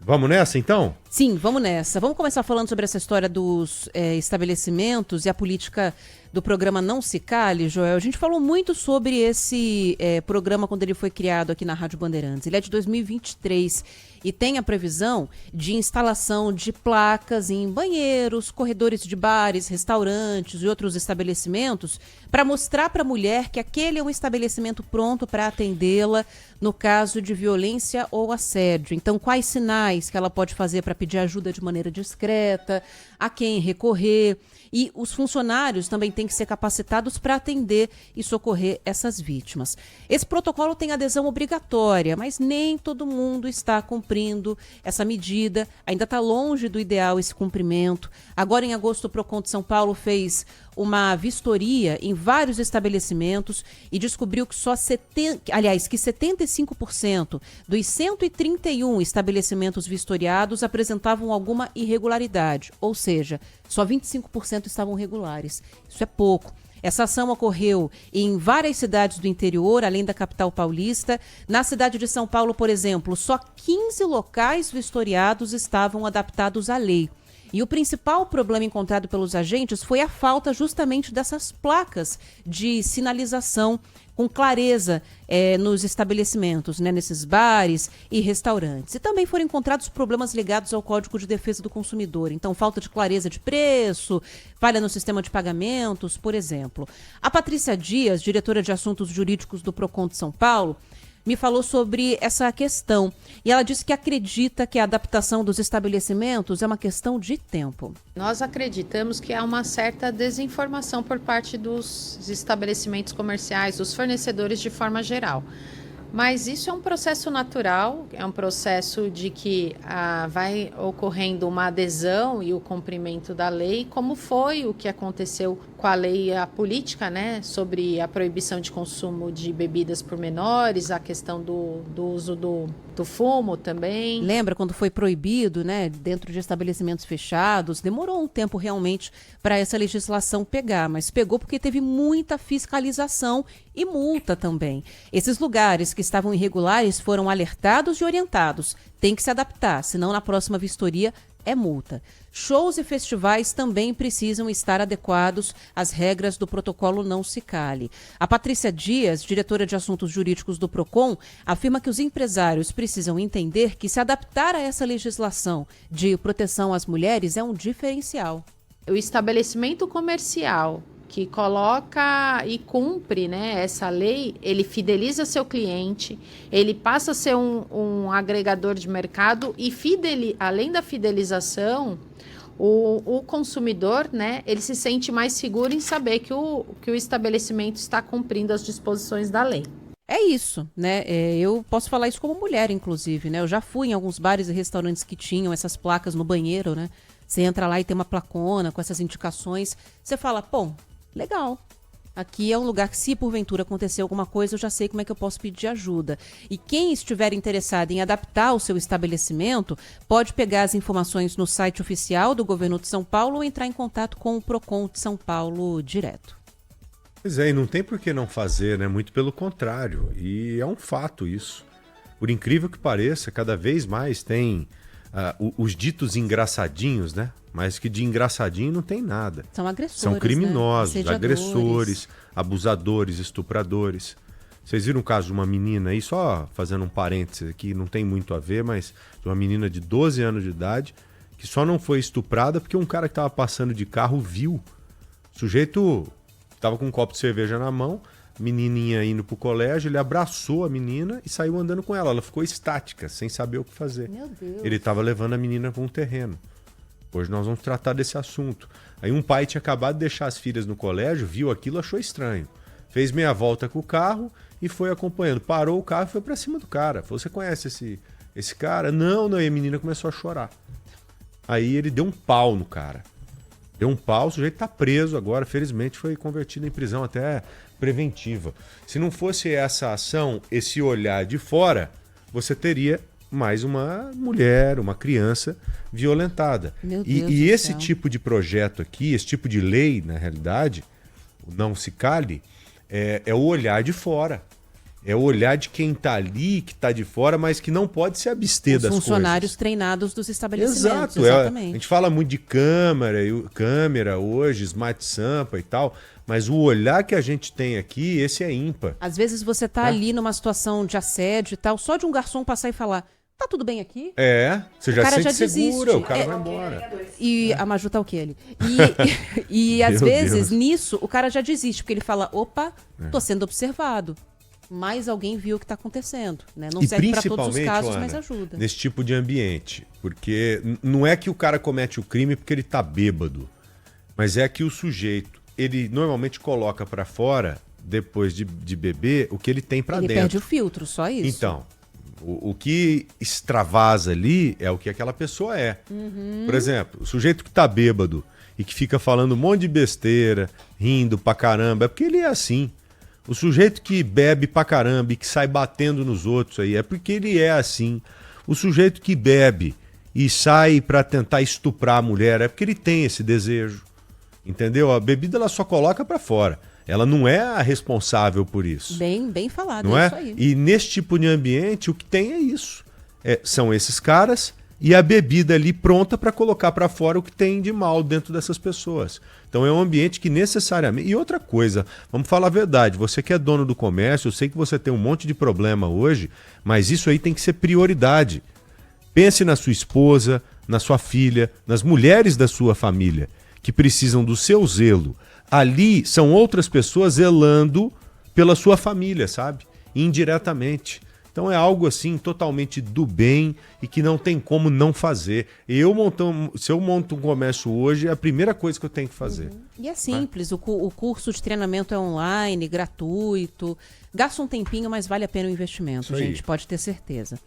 Vamos nessa, então? Sim, vamos nessa. Vamos começar falando sobre essa história dos estabelecimentos e a política do programa Não Se Cale, Joel. A gente falou muito sobre esse programa quando ele foi criado aqui na Rádio Bandeirantes. Ele é de 2023 e tem a previsão de instalação de placas em banheiros, corredores de bares, restaurantes e outros estabelecimentos para mostrar para a mulher que aquele é um estabelecimento pronto para atendê-la no caso de violência ou assédio. Então, quais sinais que ela pode fazer para pedir ajuda de maneira discreta, a quem recorrer. E os funcionários também têm que ser capacitados para atender e socorrer essas vítimas. Esse protocolo tem adesão obrigatória, mas nem todo mundo está cumprindo essa medida. Ainda está longe do ideal esse cumprimento. Agora, em agosto, o Procon de São Paulo fez uma vistoria em vários estabelecimentos e descobriu que que 75% dos 131 estabelecimentos vistoriados apresentavam alguma irregularidade, ou seja, só 25% estavam regulares. Isso é pouco. Essa ação ocorreu em várias cidades do interior, além da capital paulista. Na cidade de São Paulo, por exemplo, só 15 locais vistoriados estavam adaptados à lei. E o principal problema encontrado pelos agentes foi a falta justamente dessas placas de sinalização com clareza nos estabelecimentos, né, nesses bares e restaurantes. E também foram encontrados problemas ligados ao Código de Defesa do Consumidor. Então, falta de clareza de preço, falha no sistema de pagamentos, por exemplo. A Patrícia Dias, diretora de Assuntos Jurídicos do Procon de São Paulo, me falou sobre essa questão. E ela disse que acredita que a adaptação dos estabelecimentos é uma questão de tempo. Nós acreditamos que há uma certa desinformação por parte dos estabelecimentos comerciais, dos fornecedores de forma geral. Mas isso é um processo natural, é um processo de que vai ocorrendo uma adesão e o cumprimento da lei, como foi o que aconteceu com a lei, a política, né, sobre a proibição de consumo de bebidas por menores, a questão do uso do fumo também. Lembra quando foi proibido, né, dentro de estabelecimentos fechados? Demorou um tempo realmente para essa legislação pegar, mas pegou porque teve muita fiscalização e multa também. Esses lugares que estavam irregulares foram alertados e orientados. Tem que se adaptar, senão na próxima vistoria é multa. Shows e festivais também precisam estar adequados às regras do protocolo Não Se Cale. A Patrícia Dias, diretora de Assuntos Jurídicos do Procon, afirma que os empresários precisam entender que se adaptar a essa legislação de proteção às mulheres é um diferencial. O estabelecimento comercial que coloca e cumpre, né, essa lei, ele fideliza seu cliente, ele passa a ser um agregador de mercado e além da fidelização, o consumidor, né, ele se sente mais seguro em saber que o estabelecimento está cumprindo as disposições da lei. É isso, né? Eu posso falar isso como mulher, inclusive, né? Eu já fui em alguns bares e restaurantes que tinham essas placas no banheiro, né? Você entra lá e tem uma placona com essas indicações, você fala, pô, legal. Aqui é um lugar que, se porventura acontecer alguma coisa, eu já sei como é que eu posso pedir ajuda. E quem estiver interessado em adaptar o seu estabelecimento, pode pegar as informações no site oficial do Governo de São Paulo ou entrar em contato com o Procon de São Paulo direto. Pois é, e não tem por que não fazer, né? Muito pelo contrário. E é um fato isso. Por incrível que pareça, cada vez mais tem os ditos engraçadinhos, né? Mas que de engraçadinho não tem nada. São agressores, são criminosos, né? agressores, abusadores, estupradores. Vocês viram o caso de uma menina aí, só fazendo um parênteses aqui, não tem muito a ver, mas de uma menina de 12 anos de idade que só não foi estuprada porque um cara que estava passando de carro viu. O sujeito estava com um copo de cerveja na mão, menininha indo pro colégio, ele abraçou a menina e saiu andando com ela. Ela ficou estática, sem saber o que fazer. Meu Deus. Ele estava levando a menina para um terreno. Hoje nós vamos tratar desse assunto. Aí um pai tinha acabado de deixar as filhas no colégio, viu aquilo, achou estranho. Fez meia volta com o carro e foi acompanhando. Parou o carro e foi para cima do cara. Falou, você conhece esse cara? Não. E a menina começou a chorar. Aí ele deu um pau no cara. Deu um pau, o sujeito tá preso agora. Felizmente foi convertido em prisão até preventiva. Se não fosse essa ação, esse olhar de fora, você teria mais uma mulher, uma criança violentada. E esse tipo de projeto aqui, esse tipo de lei, na realidade, o Não Se Cale, é o olhar de fora. É o olhar de quem tá ali, que tá de fora, mas que não pode se abster Os das funcionários coisas. treinados dos estabelecimentos. Exato. Exatamente. A gente fala muito de câmera hoje, Smart Sampa e tal, mas o olhar que a gente tem aqui, esse é ímpar. Às vezes você tá ali numa situação de assédio e tal, só de um garçom passar e falar, tá tudo bem aqui? Você já cara se já sente segura, desiste. o cara vai embora. E a Maju tá o que ali? E às Meu vezes, Deus. nisso, o cara já desiste, porque ele fala, opa, tô sendo observado. Mas alguém viu o que tá acontecendo, né? Não E serve para todos os principalmente, casos, Ana, mas ajuda. nesse tipo de ambiente. Porque não é que o cara comete o crime porque ele tá bêbado, mas é que o sujeito, ele normalmente coloca pra fora, depois de beber, o que ele tem pra Ele dentro. perde o filtro, só isso. Então, o que extravasa ali é o que aquela pessoa é. Por exemplo, o sujeito que tá bêbado e que fica falando um monte de besteira, rindo pra caramba, é porque ele é assim. O sujeito que bebe pra caramba e que sai batendo nos outros aí, é porque ele é assim. O sujeito que bebe e sai pra tentar estuprar a mulher, é porque ele tem esse desejo. Entendeu? A bebida ela só coloca pra fora. Ela não é a responsável por isso. Bem falado, Não é é? isso aí. E nesse tipo de ambiente, o que tem é isso. São esses caras e a bebida ali pronta para colocar para fora o que tem de mal dentro dessas pessoas. Então é um ambiente que necessariamente... E outra coisa, vamos falar a verdade, você que é dono do comércio, eu sei que você tem um monte de problema hoje, mas isso aí tem que ser prioridade. Pense na sua esposa, na sua filha, nas mulheres da sua família, que precisam do seu zelo. Ali são outras pessoas zelando pela sua família, sabe? Indiretamente. Então é algo assim totalmente do bem e que não tem como não fazer. Se eu monto um comércio hoje, é a primeira coisa que eu tenho que fazer. E é simples, o curso de treinamento é online, gratuito, gasta um tempinho, mas vale a pena o investimento, Isso aí. gente, pode ter certeza.